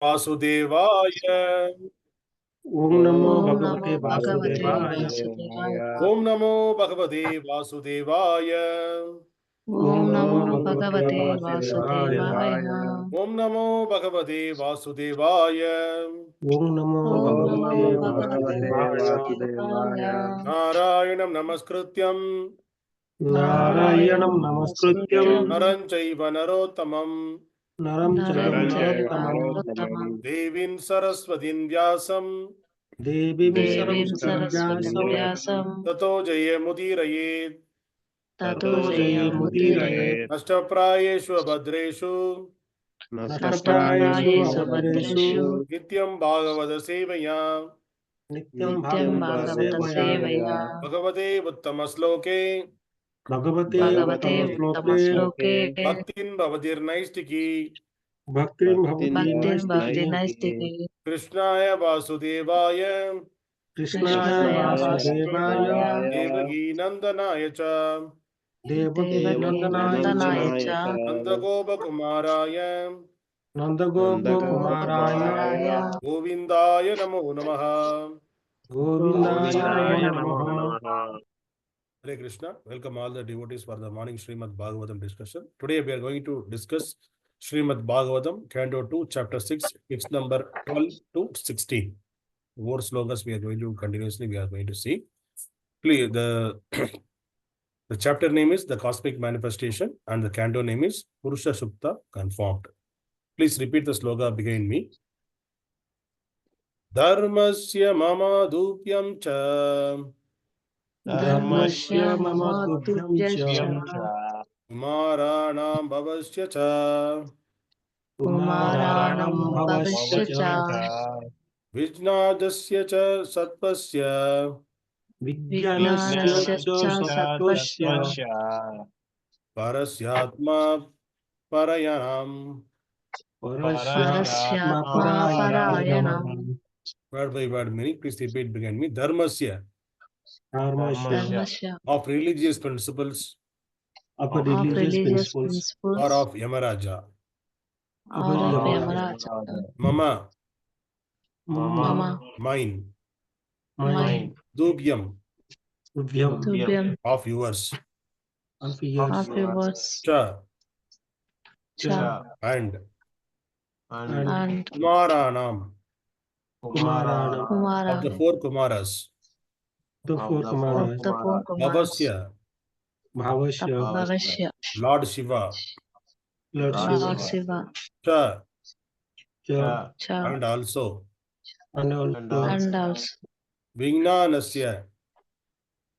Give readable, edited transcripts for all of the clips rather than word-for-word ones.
वासुदेवाय Om Namo Om Bhagavate Namo Bhagavate Vasudevaya. Vasudevaya. ओम नमो भगवते वासुदेवाय Om Namo Bhagavate Bhagavate Vasudevaya. Vasudevaya. ओम नमो भगवते वासुदेवाय Om Namo Om Bhagavate Namo Bhagavate Vasudevaya. Vasudevaya. नारायणं नमस्कृत्यं Narayanam Namaskrityam नरं चैव नरोत्तमं Naram Chaiva Naram Chaiva Narottamam Narottamam. देवीं सरस्वतीं व्यासं Devim Devim Saraswatim Saraswati Vyasam Vyasam. ततो जयमुदीरयेत् Tato Tato Jayamudire. Jayamudire नष्टप्रायेषु भद्रेषु Nashtaprayesu Nashtaprayesu Abhadresu Bhadreshu. नित्यं भागवत सेवया Nityam Nityam Bhagavata Bhagavata Sevaya Sevaya. भगवते उत्तमश्लोके Bhagavate Bhagavate Uttama Uttamasloke. भक्तिं भवतिर्नैष्टिकी Bhaktin Bhavati Bhaktin Bhakti Naistiki Naistiki. कृष्णाय वासुदेवाय Krishnaya Krishnaya Vasudevaya Vasudevaya. Devaki नंदनाय च Devaki Devaki Nandanaya Nandanaya Cha Cha. नंदगोपकुमाराय Nandagopa Kumaraya Kumaraya. गोविन्दाय नमो नमः. Govindaya Govindaya Namo Namo Namaha. Namaha. Hare Krishna. Welcome all the devotees for the morning Srimad Bhagavatam discussion. Today we are going to discuss Srimad Bhagavatam, Canto 2, Chapter 6, text number 12 to 16. More slogas we are going to continuously we are going to see. Please, the chapter name is The Cosmic Manifestation and the canto name is Purusha Sukta Conformed. Please repeat the sloga behind me. Dharmasya mama tubhyam cha Dharmasya mama Tubhyam tubhyam cha. kumārāṇāṁ bhavasya cha Kumārāṇāṁ bhavasya cha. vijñānasya cha sattvasya Vijñānasya cha sattvasya. parasyātmā parāyaṇam. Parasyātmā parāyaṇam. Word by word meaning. Please repeat behind me. Dharmasya Dharmasya of religious principles of of religious principles or of Yamarāja. or of Yamarāja. Mama Mama mine. mine. Tubhyam Tubhyam of yours. of yours. Cha Cha and and kumārāṇāṁ Kumārāṇāṁ of the Kumāras. four Kumāras. the four Of Kumaras the four Kumaras. Bhavasya Bhavasya Bhavasya. Lord Śiva. Lord Lord Śiva Śiva. Cha Cha Cha and also and also and also vijñānasya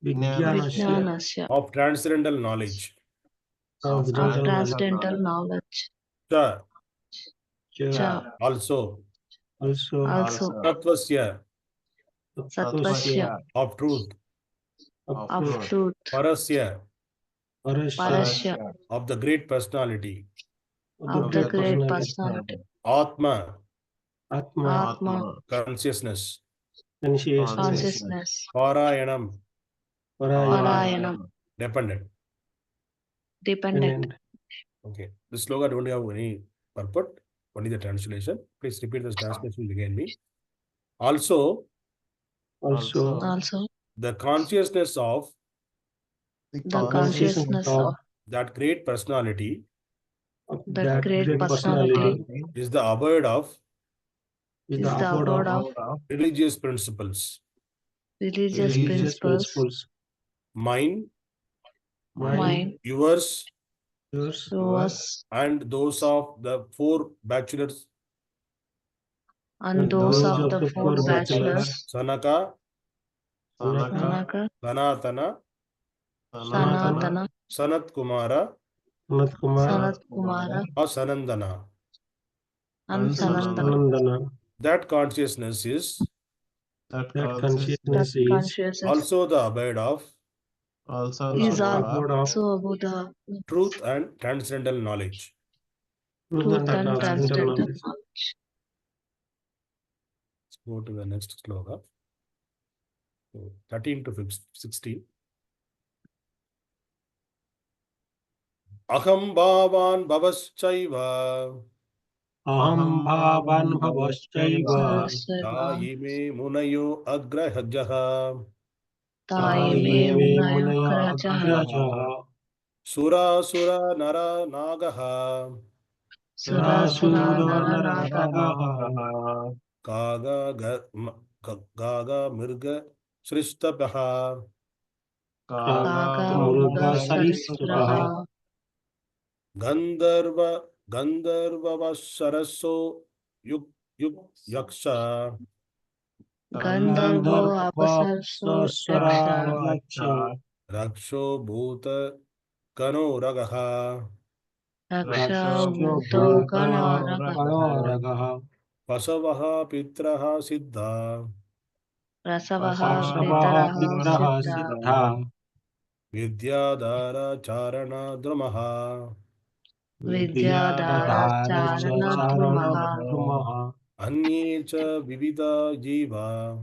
Vijñānasya Vijñānasya of transcendental knowledge. of of transcendental knowledge. Cha Cha also also sattvasya sattvasya of truth. of truth. Parasya Parasya of the great personality. of the great personality. ātmā Atma Ātmā consciousness. consciousness. parāyaṇam Parāyaṇam dependent. dependent. Okay. This sloga don't have any purport, only the translation. Please repeat this translation behind me. Also, Also the consciousness of the consciousness of that great personality that great personality is the abode of is the abode of religious principles. religious principles. Mine, Mine, yours, yours, and those of the four bachelors. and those of the four bachelors. Sanaka, Sanaka, Sanātana, Sanātana, Sanat-kumāra Sanat-kumāra and Sanandana. and Sanandana. That consciousness is that That consciousness is consciousness also the abode of is abode of also about the truth and transcendental knowledge. truth and transcendental knowledge. knowledge. Let's go to the next sloka. So, 13 to 16. Aham bhavan bhavaschaiva aham bhavan bhavasyaiva Taime munayo agrahajah. Taime taime munaya munayakrajaha agrajaha Sura sura nara nagaha. Surasura surasura Naranagaha naragaha Gaga mirga sristabaha. kaga Kaga murga Mruga sarisraha Sarisraha Gandharva saraso yuk yaksha. Gandharvo Apasarso Yaksha Gandharva Raksho bhuta kano ragaha. Raksha Rakshyo Bhuto Bhuta Ganaragaha Kanoragaha Pasavaha pitraha siddha. Rasavaha Pasavaha Pitaraha Pitraha Siddha Siddha Vidyadhara charana dramaha. Vidyadhara Vidyadhara Charana Charana Drumaha Drumaha Anye cha vivida jiva.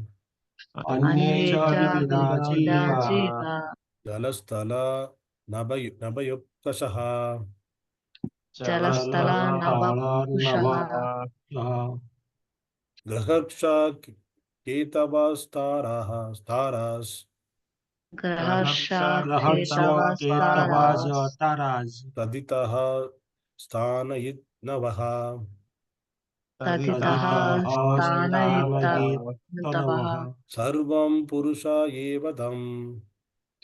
Anye cha Anyecha Vivida Vivida Jiva Jiva Jalasthala nabayuktashaha. Jalasthala Jalatala Navakushaha Navaha Grahaksha ketavastaraha staras. Graharsha Graharsya Ketavastaras Ketavaja Taraz Taditaha sthanayit navaha. Taditaha Taditaha Sthanayita Sthanayit Nutavaha Tanavaha Sarvam purusha evadam.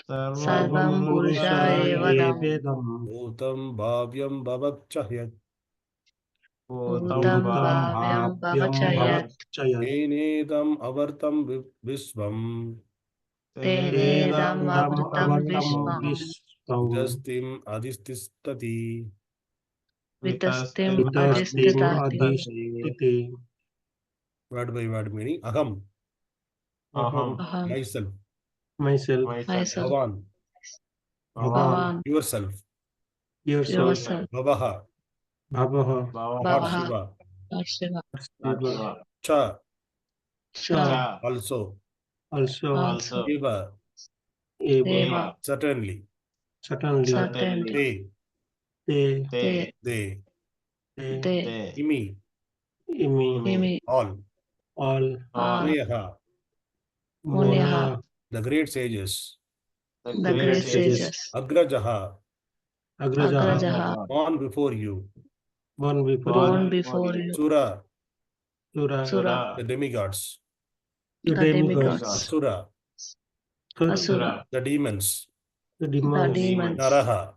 Sarvam Sarvam Purusha Purusha Evadam Evedam Bhutam bhavyam bhavachayat. Bhutam Bhutam Bhavyam Bhavyam Bhavachayat Bhavachayat Enedam avartam visvam. Tenedam Vedandam Avrutam Avatam Vishwam Vishwam Jastim adististati. Vitastim Vitastim Adhistitati Adhisthiti Word by word meaning. Aham, Aham Aham myself. myself Myself Bhavan, Bhavan Bhavan yourself. yourself Yourself Bhavaha, Bhavaha Lord Bhavaha Shiva. Lord Shiva Shiva Cha, Cha also. Also Eva, Deva certainly. certainly Certainly Te They, They imi, Imi Imi all. all All Muneyaha, Munyaha Munaya the great sages. The great sages Agrajaha, Agrajaha Agrajaha born before you. born before you Born before you Sura, Sura Sura the demigods. the The demigods demigods Asura, Asura the demons. the The demons demons Naraha,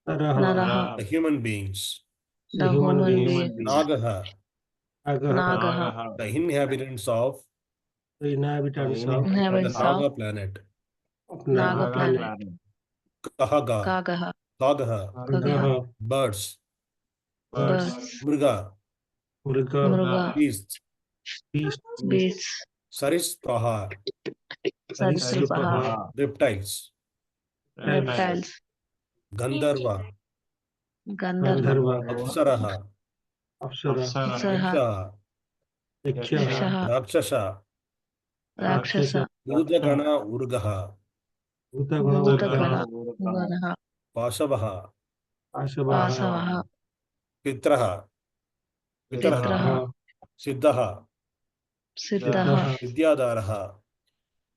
Naraha the Naraha human beings. the The human human beings beings Nagaha, Agaha Nagaha the inhabitants of the inhabitants of the Inhabitants of Naga planet. Naga Naga planet planet Kahaga, Kagaha Kagaha, Kagaha Agaha birds. Birds Mriga, Murga Mruga beasts. beasts Beasts Sarispraha, Sarisrupaha Sarisrupaha reptiles. Reptiles Gandharva, Gandharva Gandharva Apsaraha, Apsara Apsaraha Yaksha, Yakshaha Yakshaha Rakshasha, Rakshasa Rakshasa Bhutagana Urgaha, Bhutaguna Bhutagana Urgaha Ganaha Pasavaha, Ashabaha Pasavaha Pitraha, Pitraha, Pitraha Pitraha Siddhaha, Siddhaha Siddhaha Vidyadharaha,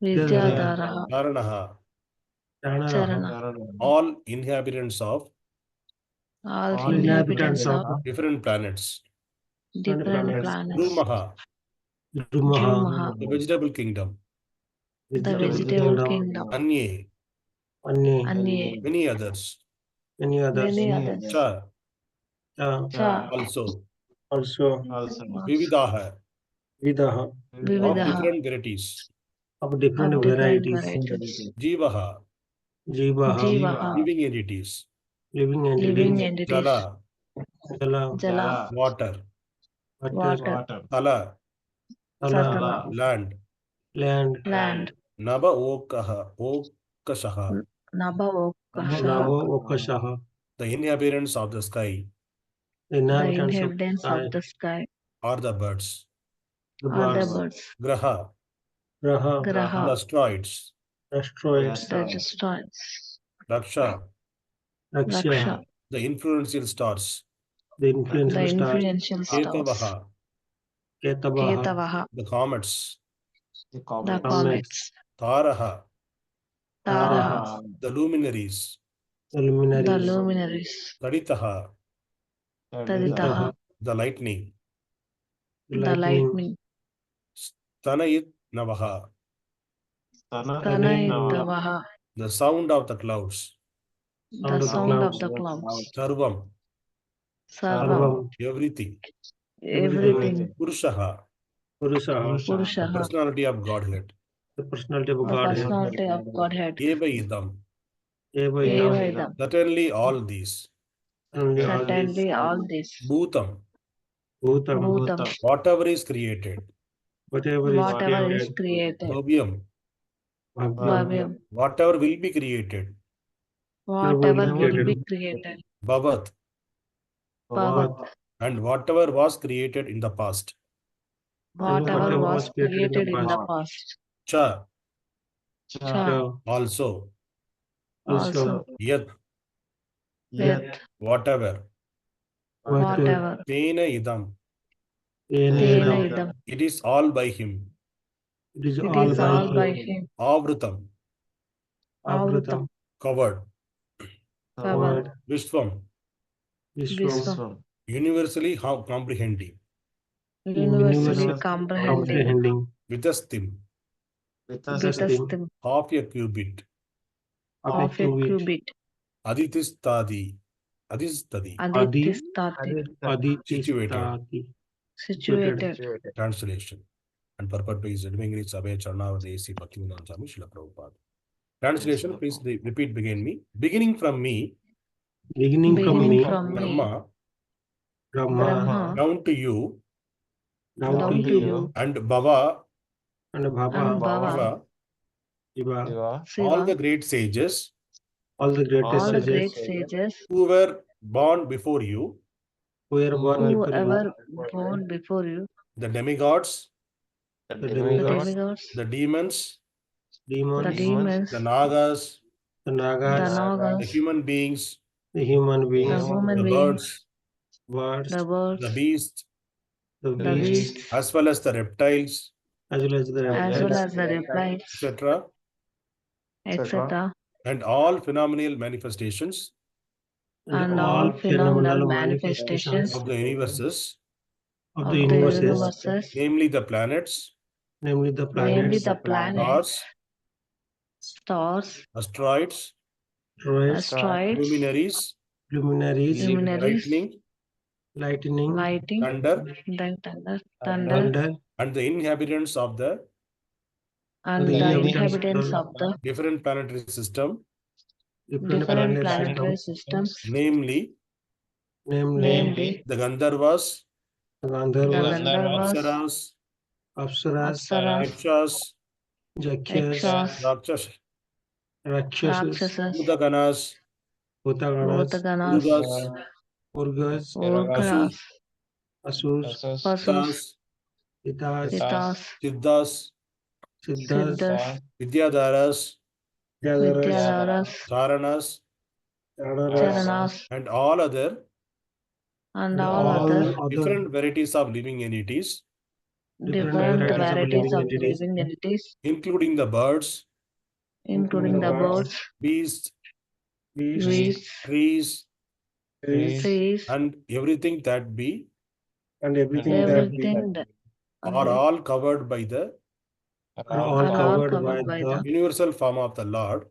Vidyadhara Vidyadharaha Charanaha, Chanaraha Charana all inhabitants of All all inhabitants inhabitants of of different planets. different different planets planets Drumaha, Drumaha Drumaha the vegetable kingdom. The vegetable vegetable kingdom kingdom Anye, Anye Anye many others. many others Many others Cha, Cha also. also Vividaha, Vidaha of Vividaha different varieties. of different of different varieties varieties Jivaha, Jivaha Jivaha living entities. living living entities entities Jala, Jala Jala water. water water Tala, Tala Satala land. land land Naba okaha, okashaha, Nabhavokashaha Navo Okashaha the inhabitants of the sky the The inhabitants of inhabitants sky of the sky are the birds. the are the birds birds Graha, Graha the Graha asteroids. asteroids the destroyers Raksha, Raksha Raksha the influential stars. the the influential stars, influential stars, Ketavaha, Ketavaha, Ketavaha, the comets. the comets, comets, Taraha, Taraha, the luminaries. the the luminaries, luminaries, Taditaha, Taditaha, the lightning. the the lightning, lightning, Tanayit Navaha, Tanayitavaha, the sound of the clouds. the sound of the clouds, Sarvam, Sarvam, Sarvam, everything. everything, Purushaha, Purushaha, the Purushaha, personality of Godhead. the personality of the Godhead, personality of Godhead, Eva Idam, Eva Eva Idam, Idam, certainly all these. certainly all these, certainly all this, Bhutam, Bhutam, Bhutam, whatever is created. whatever is whatever is created, created, Bhavyam, Bhavyam, Bhavyam, whatever will be created. whatever will be created, created, Bhavat, Bhavat, and whatever was created in the past. whatever was created in the past, Cha, Cha, also. also, Yat, Yat, whatever. whatever, Tena Idam, Tena Idam, it is all by him. it is it all is by all by him, him, Avrutam, Avrutam, covered. covered, Vishwam, Visvam, universally comprehending. universally comprehending, comprehending, Vitastim, Vitastim, half a cubit. of of a cubit, Aditistadi, Adistadi, Aditistati, situated. Aditistati, situated, Translation and purport by His Divine Grace Abhay Charnavadesi Bhaktivinoda Swami Srila Prabhupada. Translation, please repeat begin me. Beginning from me, beginning from beginning me, from me, Brahma, Brahma, down to you, down to you, and Bhava, and and Bhava, Bhava, Shiva, all the Siva, great sages all the greatest all the sages great sages who were born before you, who were born who before you, ever born before you, the demigods, the the demigods, demigods, the demons, the demons, demons, the nagas, the the nagas, the nagas, human beings, the human the beings, human the beings, birds, the birds, the beasts, the the beasts, beasts, as well as the reptiles, as well as the as well reptiles, as the reptiles, etc., etc., and all phenomenal manifestations and all phenomenal manifestations of the universes, of of the the universes, universes, namely the planets, namely the namely planets, the planets, stars, stars, asteroids, asteroids, luminaries, luminaries, lightning, lightning, lighting, thunder, thunder, thunder, and the inhabitants of the and the the inhabitants inhabitants of the different planetary system, different different planetary planetary systems, systems, namely namely the Gandharvas, the the Gandharvas, Gandharvas, Apsaras, Apsaras, Apsaras, Yakshas, Jakshas, Yakshas, Rakshasas, Rakshasas, Bhutaganas, Bhutaganas, Bhutaganas, Urgas, Urgas, Urgas, Asus, Asus, Pasus, Pitas, Pitas, Pitas, Siddhas, Siddhas, Siddhas, Vidyadharas, Vyadaras, Vidyadharas, Charanas, Charanas, Charanas, and all other and and all other all different other varieties of living entities, different varieties of varieties living of entities, living entities, including the birds, including the birds, beasts, beasts, beasts, trees, trees, and everything that be and everything that everything that are all covered by the are all are all covered by covered by the the universal form of the Lord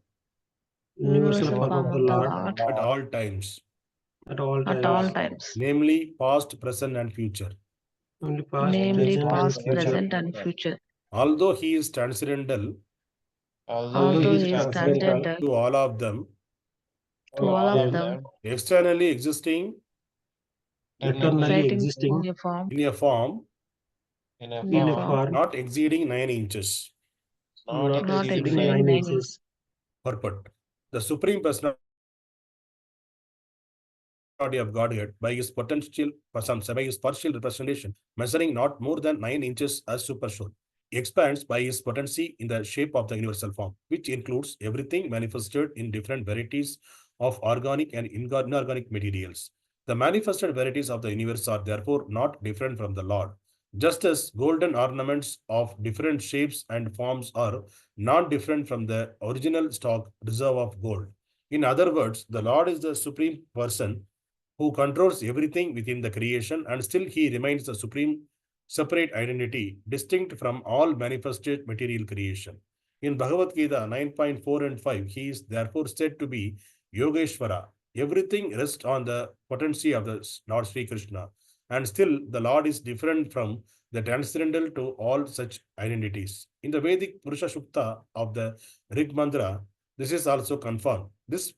universal universal form form of the of the Lord Lord at all times, at all at all times, times, namely past, present, and future. only past, namely present, and past, future. present, and future. Although he is transcendental Although he is transcendental to all of them, to all of them, externally existing eternally exciting existing in a form, in a form in in a a form, form not exceeding 9 inches. not not exceeding exceeding 9 9 inches. Purport. The Supreme Personality of Godhead, by his potential, by his partial representation, measuring not more than 9 inches as supersole, expands by his potency in the shape of the universal form, which includes everything manifested in different varieties of organic and inorganic materials. The manifested verities of the universe are therefore not different from the Lord. Just as golden ornaments of different shapes and forms are not different from the original stock reserve of gold. In other words, the Lord is the supreme person who controls everything within the creation, and still he remains the supreme separate identity, distinct from all manifested material creation. In Bhagavad Gita 9.4 and 5, he is therefore said to be Yogeshwara. Everything rests on the potency of the Lord Sri Krishna, and still the Lord is different from the transcendental to all such identities. In the Vedic Purusha Sukta of the Rig Mantra, this is also confirmed. This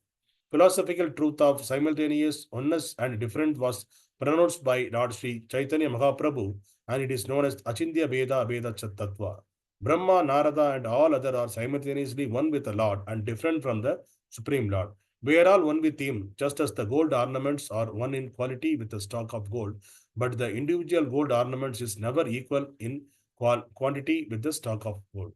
philosophical truth of simultaneous oneness and different was pronounced by Lord Sri Chaitanya Mahaprabhu, and it is known as Achintya Veda Abeda Tattva. Brahma, Narada, and all other are simultaneously one with the Lord and different from the Supreme Lord. We are all one with him, just as the gold ornaments are one in quality with the stock of gold, but the individual gold ornaments is never equal in quantity with the stock of gold.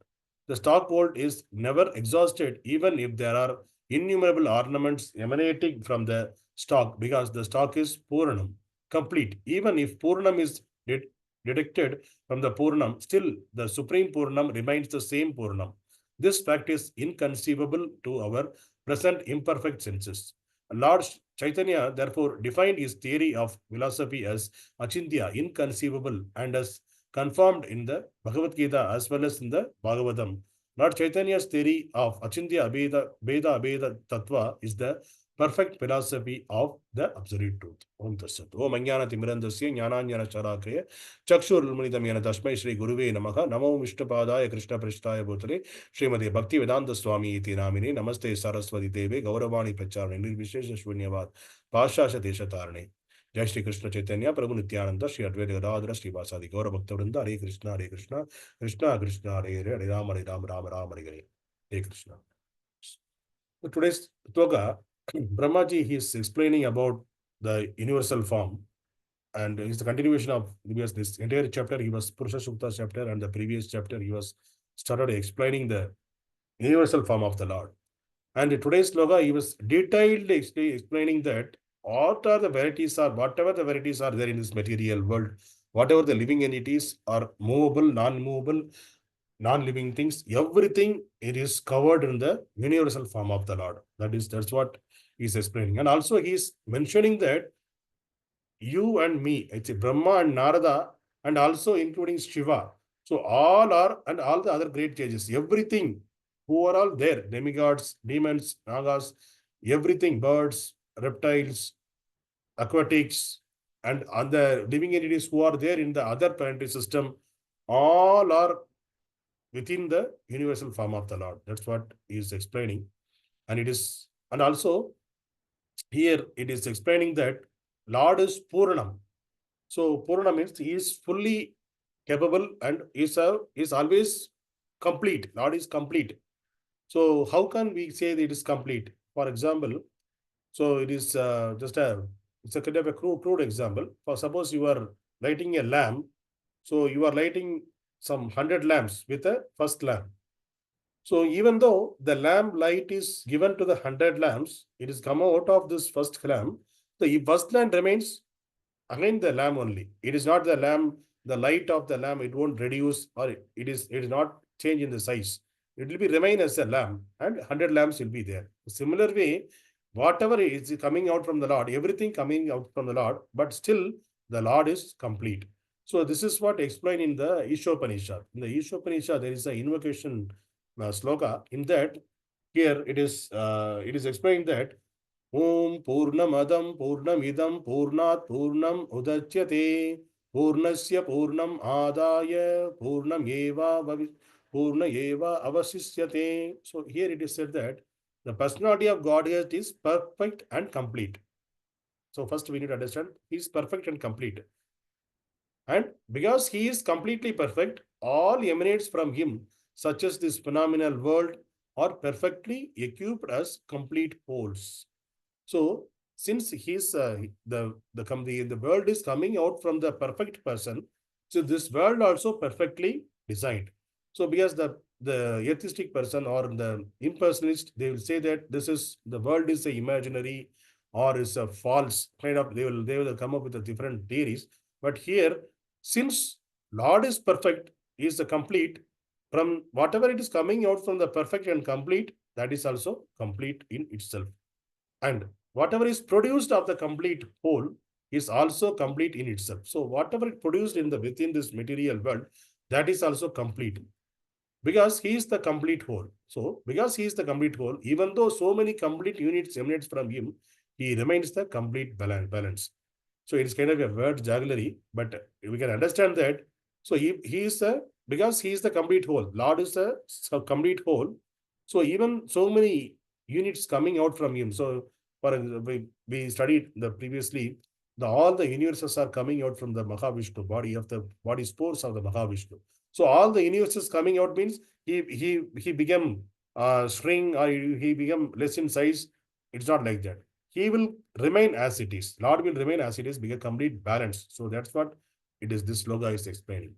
The stock gold is never exhausted, even if there are innumerable ornaments emanating from the stock, because the stock is Purnam, complete. Even if Purnam is deducted from the Purnam, still the Supreme Purnam remains the same Purnam. This fact is inconceivable to our present imperfect senses. Lord Chaitanya therefore defined his theory of philosophy as Achintya, inconceivable, and as confirmed in the Bhagavad Gita as well as in the Bhagavatam. Lord Chaitanya's theory of Achintya Abeda Abeda Tattva is the perfect philosophy of the absolute truth. Om Tassat. Om Ajnana Timirandasya Jnananjana Sharakaya Chakshurulmunidamyana Tasmai Shri Guruve Namaha Namo Vishnupadaya Krishna Prishtaya Bhutale Srimati Bhakti Vedanta Swami Iti Namine Namaste Saraswati Deve Gauravani Pacharane Nirvishesha Shunyavat Pashasha Desha Tarane. Jai Shri Krishna Chaitanya Prabhu Nityananda Shri Advaita Gadadhara Shri Vasadi Gaura Bhakta Vrinda Hare Krishna Krishna Krishna Hare Hare Rama Rama Hare Hare Hare Krishna. So today's Toga, Brahmaji, he is explaining about the universal form, and it's the continuation of this entire chapter. He was Purusha Sukta chapter, and the previous chapter he was started explaining the universal form of the Lord. And in today's sloga, he was detailedly explaining that what are the varieties are, whatever the varieties are there in this material world, whatever the living entities are movable, non-movable, non-living things, everything, it is covered in the universal form of the Lord. That's what he's explaining. And also he's mentioning that you and me, it's a Brahma and Narada, and also including Śiva. So all are, and all the other great sages, everything, who are all there, demigods, demons, nagas, everything, birds, reptiles, aquatics, and other living entities who are there in the other planetary system, all are within the universal form of the Lord. That's what he is explaining. And it is, and also here it is explaining that Lord is Purnam. So Purnam means he is fully capable and is always complete. Lord is complete. So how can we say that it is complete? For example, so it is it's a kind of a crude example. For suppose you are lighting a lamp, so you are lighting some 100 lamps with a first lamp. So even though the lamp light is given to the 100 lamps, it is come out of this first lamp. The first lamp remains again the lamp only. It is not the lamp, the light of the lamp, it won't reduce, or it is not change in the size. It will be remain as a lamp, and 100 lamps will be there. Similar way, whatever is coming out from the Lord, everything coming out from the Lord, but still the Lord is complete. So this is what explained in the Ishopanishad. In the Ishopanishad, there is an invocation sloka. In that, here it is explained that Om Purnamadam Purnamidam Purnat Purnam Udachyate Purnasya Purnam Adaya Purnam Eva Purna Eva Avasisyate. So here it is said that the personality of Godhead is perfect and complete. So first we need to understand he is perfect and complete. And because he is completely perfect, all emanates from him, such as this phenomenal world, are perfectly equipped as complete wholes. So since he's the world is coming out from the perfect person, so this world also perfectly designed. So because the atheistic person or the impersonalist, they will say that the world is a imaginary, or is a false kind of, they will come up with a different theories. But here, since Lord is perfect, he is the complete, from whatever it is coming out from the perfect and complete, that is also complete in itself. And whatever is produced of the complete whole is also complete in itself. So whatever is produced in the within this material world, that is also complete, because he is the complete whole. So because he is the complete whole, even though so many complete units emanates from him, he remains the complete balance. So it's kind of a word jugglery, but we can understand that. So he is the, because he is the complete whole, Lord is the complete whole. So even so many units coming out from him. So for we studied the previously, all the universes are coming out from the Mahavishnu body of the body spores of the Mahavishnu. So all the universes coming out means he became shrink, or he become less in size. It's not like that. He will remain as it is. Lord will remain as it is, become complete balance. So that's what it is. This sloka is explaining.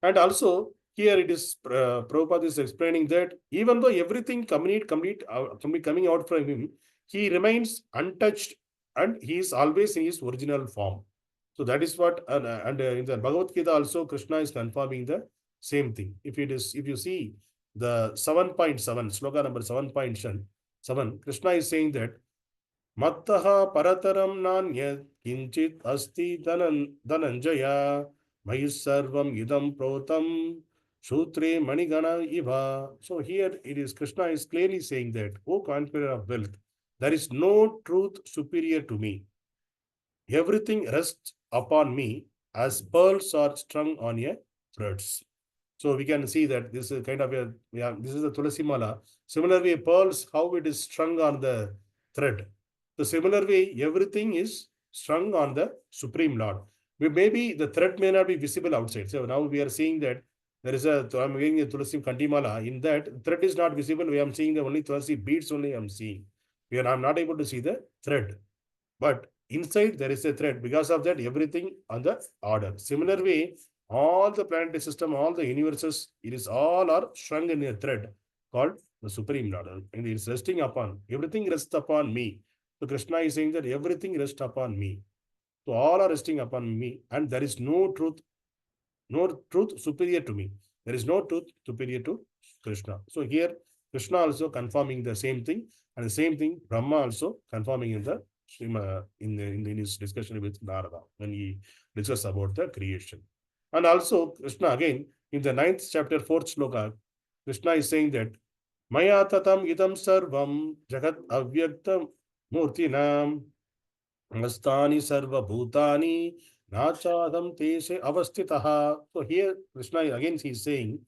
And also here it is, Prabhupada is explaining that even though everything coming out from him, he remains untouched and he is always in his original form. So that is what, and in the Bhagavad Gita also, Krishna is confirming the same thing. If you see the 7.7, sloka number 7.7, Krishna is saying that Mattaha parataram nanyat kinchit asti dhananjaya Mahissarvam idam protam Shutre Manigana Iva. So here it is, Krishna is clearly saying that, O conqueror of wealth, there is no truth superior to me. Everything rests upon me as pearls are strung on a threads. So we can see that this is kind of a, this is the Tulasi Mala. Similarly, pearls, how it is strung on the thread. So similar way, everything is strung on the Supreme Lord. Maybe the thread may not be visible outside. So now we are seeing that there is I'm wearing a Tulasi Kantimala. In that, thread is not visible. We are seeing the only Tulasi beads only I'm seeing. I'm not able to see the thread. But inside there is a thread. Because of that, everything on the order. Similar way, all the planetary system, all the universes, it is all are strung in a thread called the Supreme Lord. And it is resting upon, everything rests upon me. So Krishna is saying that everything rests upon me. So all are resting upon me, and there is no truth superior to me. There is no truth superior to Krishna. So here Krishna also confirming the same thing, and the same thing Brahma also confirming in the in his discussion with Narada when he discussed about the creation. And also Krishna again in the 9th chapter 4th sloka, Krishna is saying that Maya tatam idam sarvam jagat avyaktam murtinam Mastani sarva bhutani nachadam tese avastitaha. So here Krishna again he is saying,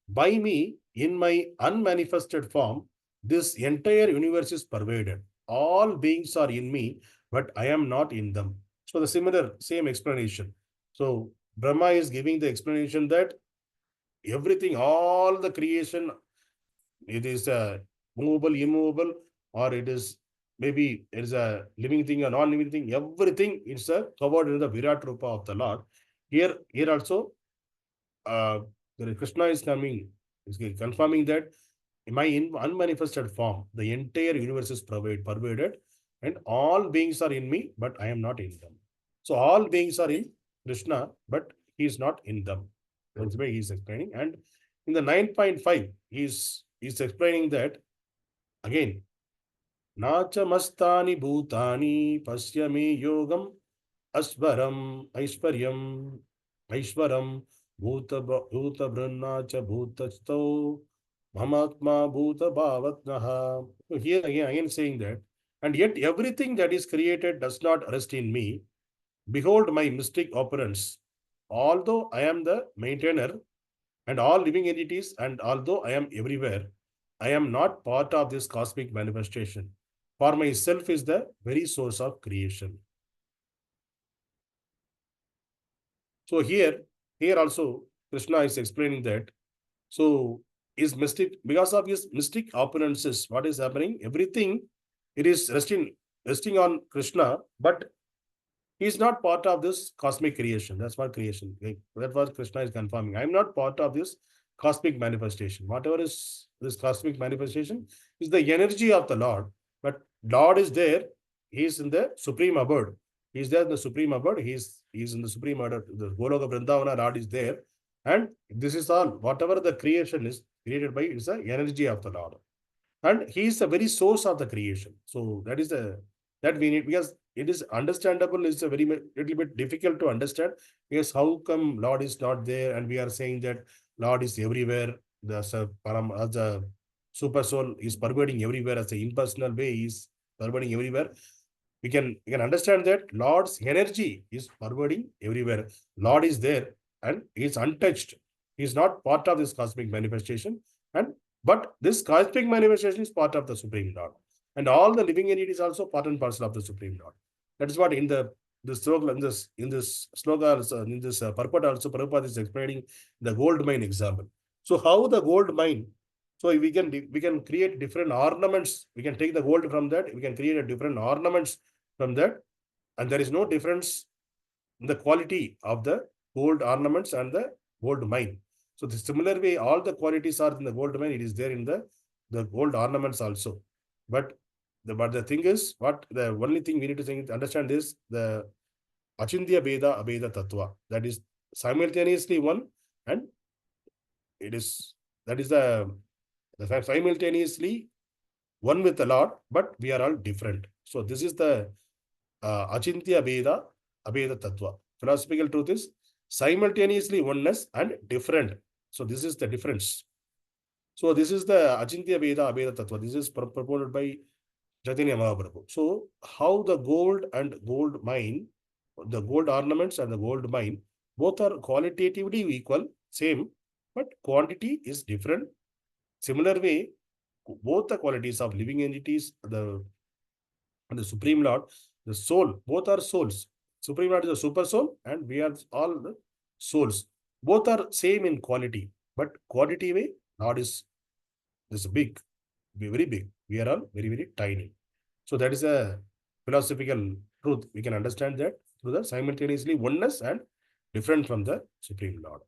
by me in my unmanifested form, this entire universe is pervaded. All beings are in me, but I am not in them. So the same explanation. So Brahma is giving the explanation that everything, all the creation, it is a movable, immovable, or it is maybe it is a living thing, a non-living thing, everything is covered in the Virat Rupa of the Lord. Here also, Krishna is confirming that in my unmanifested form, the entire universe is pervaded, and all beings are in me, but I am not in them. So all beings are in Krishna, but he is not in them. That's why he is explaining. And in the 9.5, he is explaining that again. Nacha mastani bhutani pasyami yogam aishvaram bhuta brahnacha bhutasto ātmā bhuta bhavatnaha. So here again saying that, and yet everything that is created does not rest in me. Behold my mystic operants. Although I am the maintainer and all living entities, and although I am everywhere, I am not part of this cosmic manifestation. For myself is the very source of creation. So here also Krishna is explaining that. So is mystic, because of his mystic opulences, what is happening? Everything it is resting on Krishna, but he is not part of this cosmic creation. That's what creation. That's what Krishna is confirming. I am not part of this cosmic manifestation. Whatever is this cosmic manifestation is the energy of the Lord. But Lord is there is in the supreme abode. He is there in the supreme abode. He is in the supreme abode. The Goloka Vrindavana Lord is there. And this is all, whatever the creation is created by, is the energy of the Lord. And he is the very source of the creation. So that is that we need, because it is understandable, it's a very little bit difficult to understand. Because how come Lord is not there, and we are saying that Lord is everywhere. The super soul is pervading everywhere, as the impersonal way is pervading everywhere. We can understand that Lord's energy is pervading everywhere. Lord is there and he is untouched. He is not part of this cosmic manifestation, but this cosmic manifestation is part of the Supreme Lord. And all the living entities also part and parcel of the Supreme Lord. That is what in this sloka, in this purport also, Prabhupada is explaining the gold mine example. So how the gold mine, so we can create different ornaments. We can take the gold from that. We can create a different ornaments from that. And there is no difference in the quality of the gold ornaments and the gold mine. So the similar way, all the qualities are in the gold mine. It is there in the gold ornaments also. But the thing is, the only thing we need to understand is the Achintya Bheda Abheda Tattva. That is simultaneously one, and that is the simultaneously one with the Lord, but we are all different. So this is the Achintya Bheda Abheda Tattva. Philosophical truth is simultaneously oneness and different. So this is the difference. So this is the Achintya Bheda Abheda Tattva. This is proposed by Chaitanya Mahaprabhu. So how the gold and gold mine, the gold ornaments and the gold mine, both are qualitatively equal, same, but quantity is different. Similar way, both the qualities of living entities, the Supreme Lord, the soul, both are souls. Supreme Lord is a super soul, and we are all the souls. Both are same in quality, but quantity way, Lord is big, very big. We are all very, very tiny. So that is a philosophical truth. We can understand that through the simultaneously oneness and different from the Supreme Lord.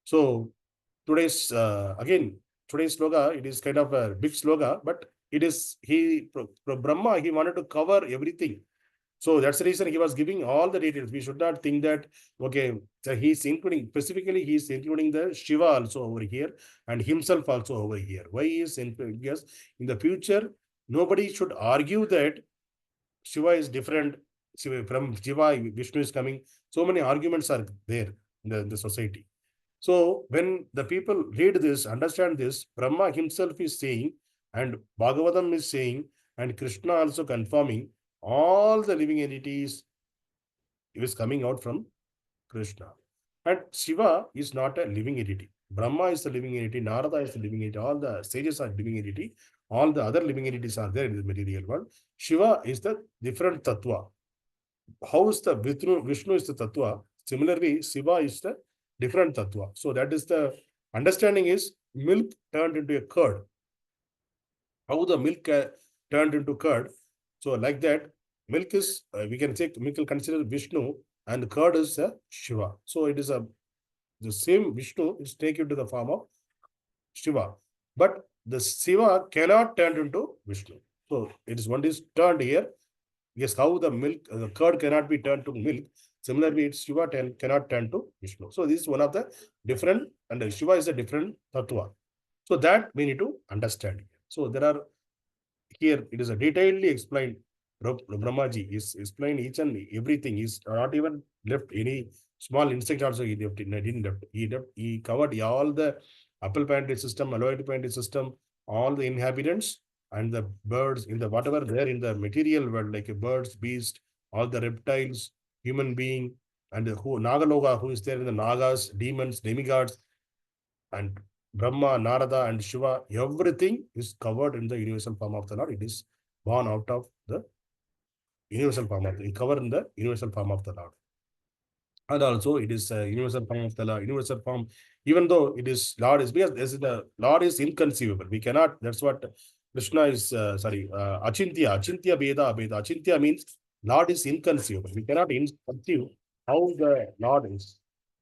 So today's sloga, it is kind of a big sloga, but it is, Brahma, he wanted to cover everything. So that's the reason he was giving all the details. We should not think that, okay, so he's including, specifically he's including the Śiva also over here and himself also over here. Why is including? Because in the future, nobody should argue that Śiva is different. From Śiva, Vishnu is coming. So many arguments are there in the society. So when the people read this, understand this, Brahma himself is saying, and Bhagavatam is saying, and Krishna also confirming, all the living entities is coming out from Krishna. And Śiva is not a living entity. Brahma is the living entity, Narada is the living entity, all the sages are living entity, all the other living entities are there in the material world. Śiva is the different tattva. How is the Vishnu is the tattva? Similarly, Śiva is the different tattva. So that is the understanding is milk turned into a curd. How the milk turned into curd? So like that, milk is, we can say milk will consider Vishnu and the curd is Śiva. So it is the same Vishnu is taken to the form of Śiva. But the Śiva cannot turn into Vishnu. So it is one is turned here. Yes, how the curd cannot be turned to milk. Similarly, Śiva cannot turn to Vishnu. So this is one of the different, and Śiva is a different tattva. So that we need to understand. So there are, here it is a detailedly explained. Brahmaji is explained each and everything. Is not even left any small insect also he didn't left. He covered all the apple planetary system, alloy planetary system, all the inhabitants and the birds in the whatever there in the material world, like birds, beasts, all the reptiles, human being, and who Nagaloka, who is there in the Nagas, demons, demigods, and Brahma, Narada, and Śiva, everything is covered in the universal form of the Lord. It is born out of the universal form of covered in the universal form of the Lord. And also it is a universal form of the Lord, universal form, even though it is Lord is, because the Lord is inconceivable. We cannot, that's what Krishna is, Achintya Bheda Abheda. Achintya means Lord is inconceivable. We cannot conceive how the Lord is.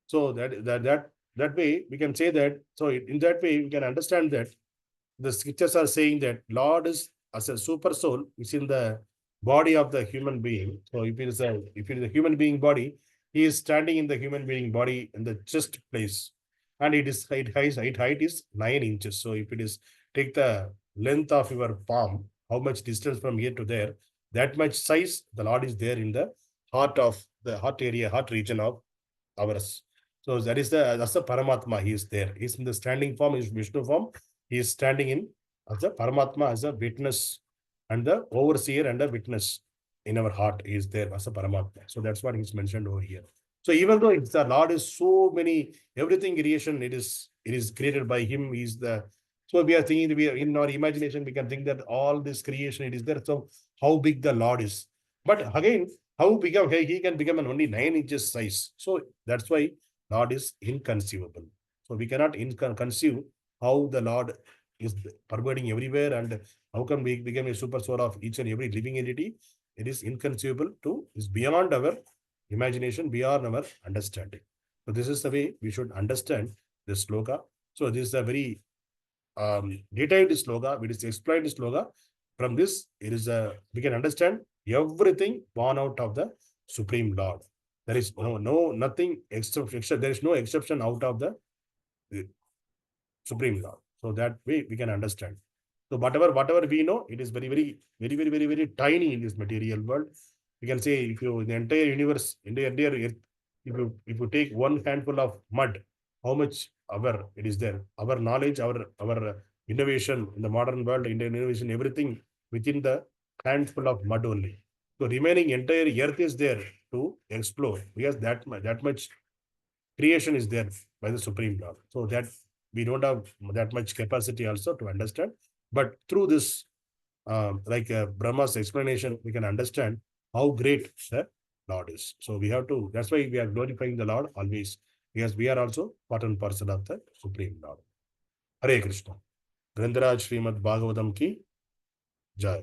So that way we can say that, so in that way we can understand that the scriptures are saying that Lord is as a super soul is in the body of the human being. So if it is a human being body, he is standing in the human being body in the chest place, and height is 9 inches. So if it is take the length of your palm, how much distance from here to there, that much size the Lord is there in the heart area, heart region of ours. So that's the Paramatma. He is there. He's in the standing form, is Vishnu form. He is standing in as a Paramatma, as a witness, and the overseer and the witness in our heart is there as a Paramatma. So that's what he's mentioned over here. So even though it's the Lord is so many, everything creation, it is created by him. He's the, so we are thinking, we are in our imagination, we can think that all this creation, it is there. So how big the Lord is. But again, how big he can become an only 9 inches size. So that's why Lord is inconceivable. So we cannot conceive how the Lord is pervading everywhere, and how come we become a super soul of each and every living entity. It is inconceivable to, is beyond our imagination, beyond our understanding. So this is the way we should understand this sloka. So this is a very detailed sloka, which is explained sloka. From this, it is we can understand everything born out of the Supreme Lord. There is nothing exception. There is no exception out of the Supreme Lord. So that way we can understand. So whatever we know, it is very tiny in this material world. We can say, if you, the entire universe, in the entire earth, if you take one handful of mud, how much it is there? Our knowledge, our innovation in the modern world, Indian innovation, everything within the handful of mud only. So remaining entire earth is there to explore, because that much creation is there by the Supreme Lord. So that we don't have that much capacity also to understand. But through this, like Brahma's explanation, we can understand how great the Lord is. So we have to, that's why we are glorifying the Lord always, because we are also part and parcel of the Supreme Lord. Hare Krishna. Grandaraj Srimad Bhagavatam ki Jai.